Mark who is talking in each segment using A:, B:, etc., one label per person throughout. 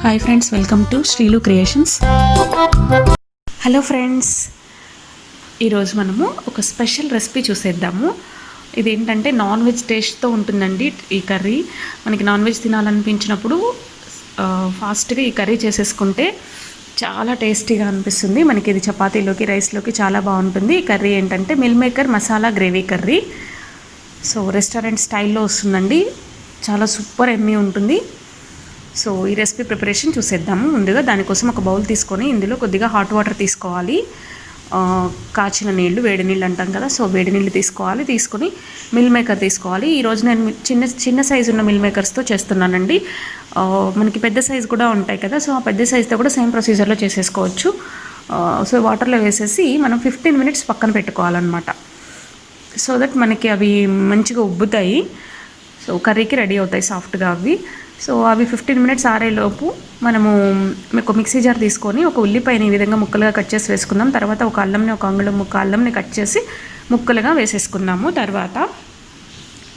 A: Hi friends, welcome to Srilu Creations. Hello friends, ఈరోజు మనము ఒక స్పెషల్ రెసిపీ చూసేద్దాము. ఇదేంటంటే నాన్ వెజ్ టేస్ట్తో ఉంటుందండి. ఈ కర్రీ మనకి నాన్ వెజ్ తినాలనిపించినప్పుడు ఫాస్ట్గా ఈ కర్రీ చేసేసుకుంటే చాలా టేస్టీగా అనిపిస్తుంది. మనకి ఇది చపాతీలోకి, రైస్లోకి చాలా బాగుంటుంది. ఈ కర్రీ ఏంటంటే Meal Maker masala gravy curry. So restaurant స్టైల్లో వస్తుందండి. చాలా సూపర్ ఎమ్మీ ఉంటుంది. సో ఈ రెసిపీ ప్రిపరేషన్ చూసేద్దాము. ముందుగా దానికోసం ఒక బౌల్ తీసుకొని ఇందులో కొద్దిగా హాట్ వాటర్ తీసుకోవాలి. కాచిన నీళ్ళు, వేడి నీళ్ళు అంటాం కదా, సో వేడి నీళ్ళు తీసుకోవాలి. తీసుకొని మిల్ మేకర్ తీసుకోవాలి. ఈరోజు నేను చిన్న సైజు ఉన్న మిల్ మేకర్స్తో చేస్తున్నానండి. మనకి పెద్ద సైజు కూడా ఉంటాయి కదా, సో ఆ పెద్ద సైజుతో కూడా సేమ్ ప్రొసీజర్లో చేసేసుకోవచ్చు. సో వాటర్లో వేసేసి మనం 15 minutes పక్కన పెట్టుకోవాలన్నమాట. సో దట్ మనకి అవి మంచిగా ఉబ్బుతాయి. సో కర్రీకి రెడీ అవుతాయి సాఫ్ట్గా అవి. సో అవి 15 minutes ఆరేలోపు మనము ఒక మిక్సీ జార్ తీసుకొని ఒక ఉల్లిపాయని ఈ విధంగా ముక్కలుగా కట్ చేసి వేసుకుందాం. తర్వాత ఒక అంగుళం ముక్క అల్లంని కట్ చేసి ముక్కలుగా వేసేసుకుందాము. తర్వాత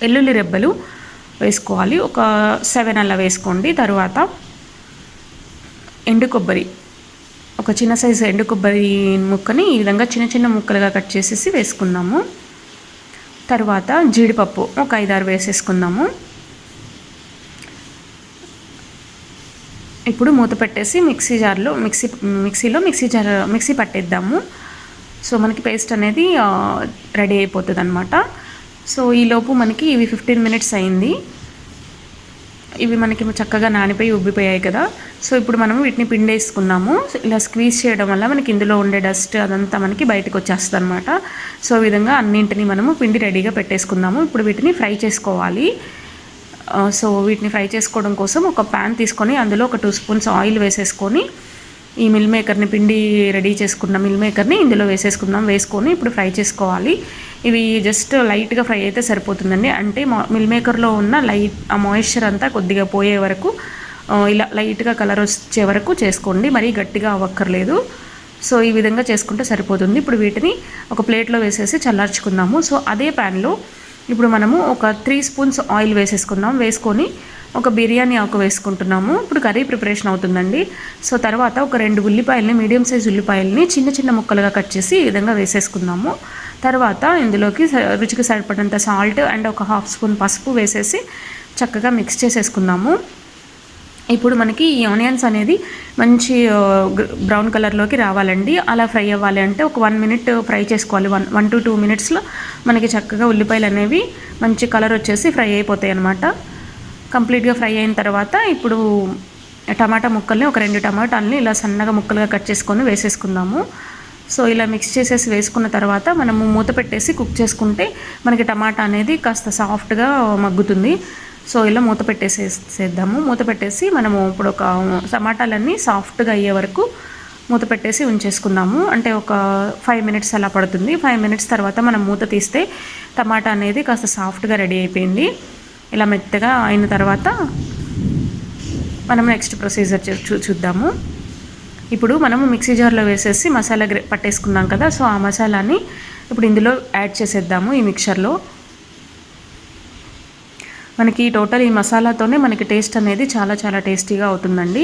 A: వెల్లుల్లి రెబ్బలు వేసుకోవాలి, ఒక 7 అలా వేసుకోండి. తర్వాత ఎండు కొబ్బరి, ఒక చిన్న సైజు ఎండు కొబ్బరి ముక్కని ఈ విధంగా చిన్న చిన్న ముక్కలుగా కట్ చేసేసి వేసుకుందాము. తర్వాత జీడిపప్పు ఒక 5-6 వేసేసుకుందాము. ఇప్పుడు మూత పెట్టేసి మిక్సీ పట్టేద్దాము. సో మనకి పేస్ట్ అనేది రెడీ అయిపోతుంది అనమాట. సో ఈలోపు మనకి ఇవి 15 minutes అయింది. ఇవి మనకి చక్కగా నానిపోయి ఉబ్బిపోయాయి కదా. సో ఇప్పుడు మనం వీటిని పిండేసుకున్నాము. ఇలా స్క్వీజ్ చేయడం వల్ల మనకి ఇందులో ఉండే డస్ట్ అదంతా మనకి బయటకు వచ్చేస్తుంది అనమాట. సో ఈ విధంగా అన్నింటినీ మనము పిండి రెడీగా పెట్టేసుకుందాము. ఇప్పుడు వీటిని ఫ్రై చేసుకోవాలి. సో వీటిని ఫ్రై చేసుకోవడం కోసం ఒక ప్యాన్ తీసుకొని అందులో ఒక 2 spoons ఆయిల్ వేసేసుకొని ఈ మిల్ మేకర్ని, పిండి రెడీ చేసుకున్న మిల్ మేకర్ని ఇందులో వేసుకొని ఇప్పుడు ఫ్రై చేసుకోవాలి. ఇవి జస్ట్ లైట్గా ఫ్రై అయితే సరిపోతుందండి. అంటే మిల్ మేకర్లో ఉన్న ఆ మాయిశ్చర్ అంతా కొద్దిగా పోయే వరకు, ఇలా లైట్గా కలర్ వచ్చే వరకు చేసుకోండి. మరీ గట్టిగా అవ్వక్కర్లేదు. సో ఈ విధంగా చేసుకుంటే సరిపోతుంది. ఇప్పుడు వీటిని ఒక ప్లేట్లో వేసేసి చల్లార్చుకుందాము. సో అదే ప్యాన్లో ఇప్పుడు మనము ఒక 3 spoons ఆయిల్ వేసుకొని ఒక బిర్యానీ ఆకు వేసుకుంటున్నాము. ఇప్పుడు కర్రీ ప్రిపరేషన్ అవుతుందండి. సో తర్వాత ఒక 2 ఉల్లిపాయలని, మీడియం సైజ్ ఉల్లిపాయలని చిన్న చిన్న ముక్కలుగా కట్ చేసి ఈ విధంగా వేసేసుకుందాము. తర్వాత ఇందులోకి రుచికి సరిపడంత సాల్ట్ అండ్ ఒక 1/2 spoon పసుపు వేసేసి చక్కగా మిక్స్ చేసేసుకుందాము. ఇప్పుడు మనకి ఈ ఆనియన్స్ అనేది మంచి బ్రౌన్ కలర్లోకి రావాలండి. అలా ఫ్రై అవ్వాలి అంటే ఒక 1 minute ఫ్రై చేసుకోవాలి. 1 to 2 minutesలో మనకి చక్కగా ఉల్లిపాయలు అనేవి మంచి కలర్ వచ్చేసి ఫ్రై అయిపోతాయి అన్నమాట. కంప్లీట్గా ఫ్రై అయిన తర్వాత ఇప్పుడు టమాటా ముక్కల్ని, ఒక 2 టమాటాలని ఇలా సన్నగా ముక్కలుగా కట్ చేసుకొని వేసేసుకుందాము. సో ఇలా మిక్స్ చేసేసి వేసుకున్న తర్వాత మనము మూత పెట్టేసి కుక్ చేసుకుంటే మనకి టమాటా అనేది కాస్త సాఫ్ట్గా మగ్గుతుంది. సో ఇలా మూత పెట్టేసేద్దాము. మూత పెట్టేసి మనము ఇప్పుడు ఒక టమాటాలన్నీ సాఫ్ట్గా అయ్యే వరకు మూత పెట్టేసి ఉంచేసుకుందాము. అంటే ఒక 5 minutes అలా పడుతుంది. 5 minutes తర్వాత మనం మూత తీస్తే టమాటా అనేది కాస్త సాఫ్ట్గా రెడీ అయిపోయింది. ఇలా మెత్తగా అయిన తర్వాత మనం నెక్స్ట్ ప్రొసీజర్ చూద్దాము. ఇప్పుడు మనము మిక్సీ జార్లో వేసేసి మసాలా పట్టేసుకున్నాం కదా, సో ఆ మసాలాని ఇప్పుడు ఇందులో యాడ్ చేసేద్దాము. ఈ మిక్చర్లో మనకి టోటల్ ఈ మసాలాతోనే మనకి టేస్ట్ అనేది చాలా చాలా టేస్టీగా అవుతుందండి.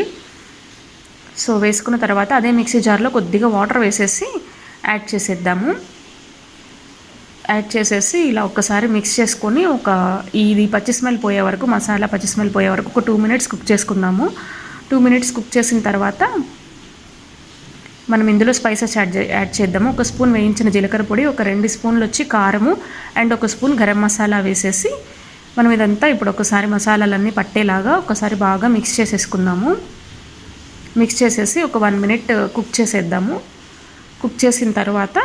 A: సో వేసుకున్న తర్వాత అదే మిక్సీ జార్లో కొద్దిగా వాటర్ వేసేసి యాడ్ చేసేద్దాము. యాడ్ చేసేసి ఇలా ఒక్కసారి మిక్స్ చేసుకొని ఇది పచ్చి స్మెల్ పోయే వరకు, మసాలా పచ్చి స్మెల్ పోయే వరకు ఒక 2 minutes కుక్ చేసుకుందాము. 2 minutes కుక్ చేసిన తర్వాత మనం ఇందులో స్పైసెస్ యాడ్ చేద్దాము. 1 spoon వేయించిన జీలకర్ర పొడి, ఒక 2 spoons వచ్చి కారము అండ్ 1 spoon గరం మసాలా వేసేసి మనం ఇదంతా ఇప్పుడు ఒకసారి మసాలాలన్నీ పట్టేలాగా ఒకసారి బాగా మిక్స్ చేసేసుకుందాము. మిక్స్ చేసేసి ఒక 1 minute కుక్ చేసేద్దాము. కుక్ చేసిన తర్వాత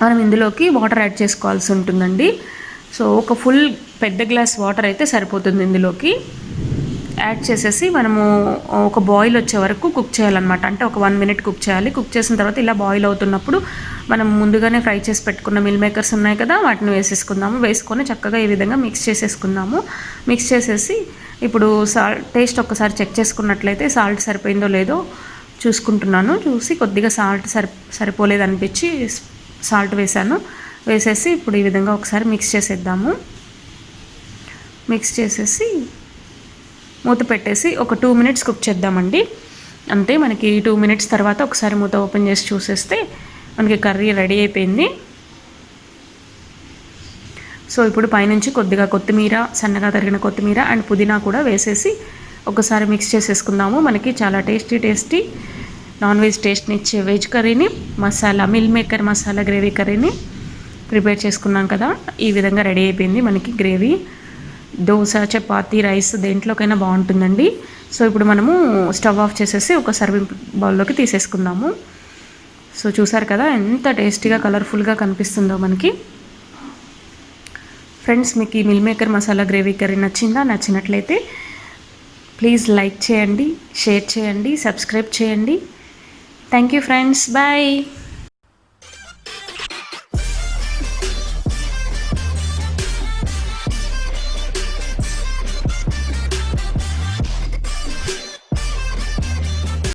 A: మనం ఇందులోకి వాటర్ యాడ్ చేసుకోవాల్సి ఉంటుందండి. సో ఒక ఫుల్ పెద్ద గ్లాస్ వాటర్ అయితే సరిపోతుంది. ఇందులోకి యాడ్ చేసేసి మనము ఒక బాయిల్ వచ్చే వరకు కుక్ చేయాలన్నమాట. అంటే ఒక 1 minute కుక్ చేయాలి. కుక్ చేసిన తర్వాత ఇలా బాయిల్ అవుతున్నప్పుడు మనం ముందుగానే ఫ్రై చేసి పెట్టుకున్న మిల్ మేకర్స్ ఉన్నాయి కదా, వాటిని వేసేసుకుందాము. వేసుకొని చక్కగా ఈ విధంగా మిక్స్ చేసేసుకుందాము. మిక్స్ చేసేసి ఇప్పుడు టేస్ట్ ఒక్కసారి చెక్ చేసుకున్నట్లయితే సాల్ట్ సరిపోయిందో లేదో చూసుకుంటున్నాను. చూసి కొద్దిగా సాల్ట్ సరిపోలేదు అనిపించి సాల్ట్ వేసేసి ఇప్పుడు ఈ విధంగా ఒకసారి మిక్స్ చేసేద్దాము. మిక్స్ చేసేసి మూత పెట్టేసి ఒక 2 మినిట్స్ కుక్ చేద్దామండి. అంతే, మనకి 2 మినిట్స్ తర్వాత ఒకసారి మూత ఓపెన్ చేసి చూసేస్తే మనకి కర్రీ రెడీ అయిపోయింది. సో ఇప్పుడు పైనుంచి కొద్దిగా కొత్తిమీర, సన్నగా తరిగిన కొత్తిమీర అండ్ పుదీనా కూడా వేసేసి ఒకసారి మిక్స్ చేసేసుకుందాము. మనకి చాలా టేస్టీ నాన్ వెజ్ టేస్ట్ని ఇచ్చే వెజ్ కర్రీని, మసాలా మిల్మేకర్ మసాలా గ్రేవీ కర్రీని ప్రిపేర్ చేసుకున్నాం కదా. ఈ విధంగా రెడీ అయిపోయింది మనకి గ్రేవీ. దోశ, చపాతీ, రైస్ దేంట్లోకైనా బాగుంటుందండి. సో ఇప్పుడు మనము స్టవ్ ఆఫ్ చేసేసి ఒక సర్వింగ్ బౌల్లోకి తీసేసుకుందాము. సో చూసారు కదా ఎంత టేస్టీగా కలర్ఫుల్గా కనిపిస్తుందో మనకి. ఫ్రెండ్స్, మీకు ఈ మిల్మేకర్ మసాలా గ్రేవీ కర్రీ నచ్చినట్లయితే ప్లీజ్ లైక్ చేయండి, షేర్ చేయండి, సబ్స్క్రైబ్ చేయండి. Thank you friends, bye.